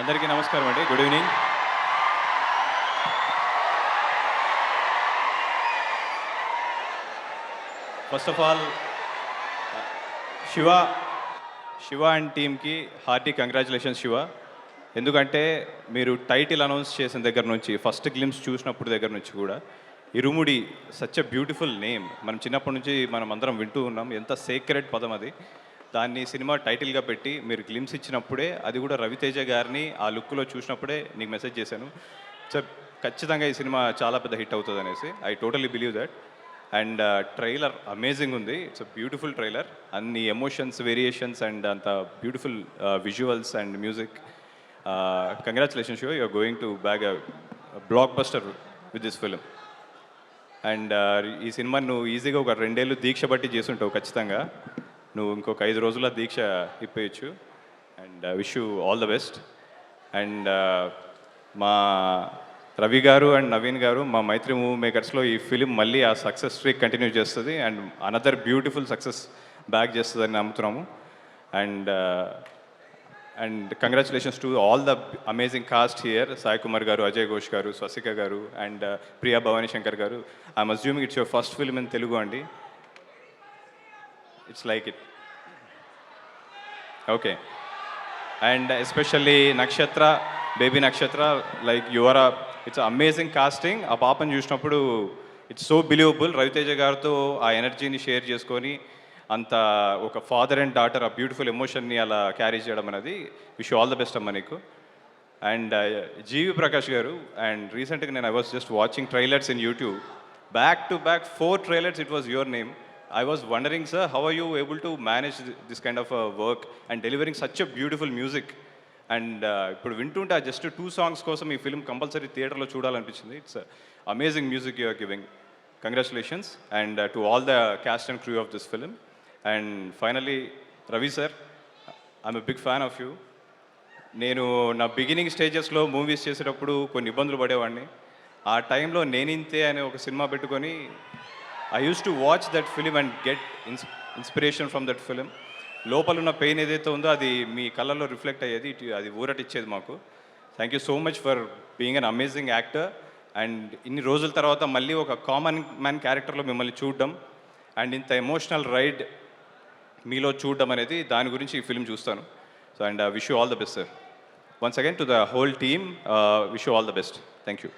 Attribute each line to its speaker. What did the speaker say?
Speaker 1: అందరికీ నమస్కారం అండి. Good evening. First of all Shiva Shiva and టీమ్కి హార్టీ కంగ్రాచులేషన్స్ శివ. ఎందుకంటే మీరు టైటిల్ అనౌన్స్ చేసిన దగ్గర నుంచి, ఫస్ట్ గ్లిమ్స్ చూసినప్పుడు దగ్గర నుంచి కూడా ఇరుముడి సచ్ ఎ బ్యూటిఫుల్ నేమ్. మనం చిన్నప్పటి నుంచి మనం అందరం వింటూ ఉన్నాం. ఎంత సేక్రెడ్ పదం అది. దాన్ని సినిమా టైటిల్గా పెట్టి మీరు గ్లిమ్స్ ఇచ్చినప్పుడే, అది కూడా రవితేజ గారిని ఆ లుక్లో చూసినప్పుడే నీకు మెసేజ్ చేశాను. సో ఖచ్చితంగా ఈ సినిమా చాలా పెద్ద హిట్ అవుతుంది అనేసి. I totally believe that. And trailer amazing ఉంది. It's a beautiful trailer. అన్ని ఎమోషన్స్, వేరియేషన్స్ అండ్ అంత beautiful visuals and music. Congratulations Sho, you're going to bag a blockbuster with this film. And ఈ సినిమా నువ్వు ఈజీగా ఒక 2 ఏళ్ళు దీక్ష బట్టి చేసుంటావు. ఖచ్చితంగా నువ్వు ఇంకొక 5 రోజుల దీక్ష ఇప్పేయచ్చు. And wish you all the best. And మా రవి గారు అండ్ నవీన్ గారు, మా మైత్రి మూవీ మేకర్స్లో ఈ ఫిలిం మళ్ళీ ఆ సక్సెస్ స్ట్రీక్ కంటిన్యూ చేస్తుంది and another beautiful success back చేస్తుందని నమ్ముతున్నాము. And and congratulations to all the amazing cast here. Sai Kumar గారు, అజయ్ ఘోష్ గారు, స్వసిక గారు అండ్ ప్రియా భవానీ శంకర్ గారు. I'm assuming it's your first film in Telugu అండి. It's like it. Okay. And especially Nakshatra, baby Nakshatra, like your it's amazing casting. ఆ పాపను చూసినప్పుడు ఇట్స్ సో బిలీవబుల్. రవితేజ గారితో ఆ ఎనర్జీని షేర్ చేసుకొని అంత ఒక ఫాదర్ అండ్ డాటర్ ఆ బ్యూటిఫుల్ ఎమోషన్ని అలా క్యారీ చేయడం అనేది. విష్ ఆల్ ద బెస్ట్ అమ్మ నీకు. అండ్ జీవి ప్రకాష్ గారు, అండ్ రీసెంట్గా నేను I was just watching trailers in YouTube. Back to back 4 trailers it was your name. I was wondering, sir, how are you able to manage this kind of work and delivering such a beautiful music? And ఇప్పుడు వింటుంటే ఆ just 2 songs కోసం ఈ film compulsory థియేటర్లో చూడాలనిపించింది. It's amazing music you are giving. Congratulations and to all the cast and crew of this film. And finally Ravi sir, I'm a big fan of you. నేను నా beginning స్టేజెస్లో movies చేసేటప్పుడు కొన్ని ఇబ్బందులు పడేవాడిని. ఆ టైంలో నేనింతే అనే ఒక సినిమా పెట్టుకొని I used to watch that film and get inspiration from that film. లోపల ఉన్న పెయిన్ ఏదైతే ఉందో అది మీ కళ్ళల్లో రిఫ్లెక్ట్ అయ్యేది. అది ఊరటిచ్చేది మాకు. Thank you so much for being an amazing actor. And ఇన్ని రోజుల తర్వాత మళ్ళీ ఒక కామన్ మ్యాన్ క్యారెక్టర్లో మిమ్మల్ని చూడడం అండ్ ఇంత ఎమోషనల్ రైడ్ మీలో చూడడం అనేది, దాని గురించి ఈ ఫిల్మ్ చూస్తాను. So and wish you all the best sir. Once again to the whole team, wish you all the best. Thank you.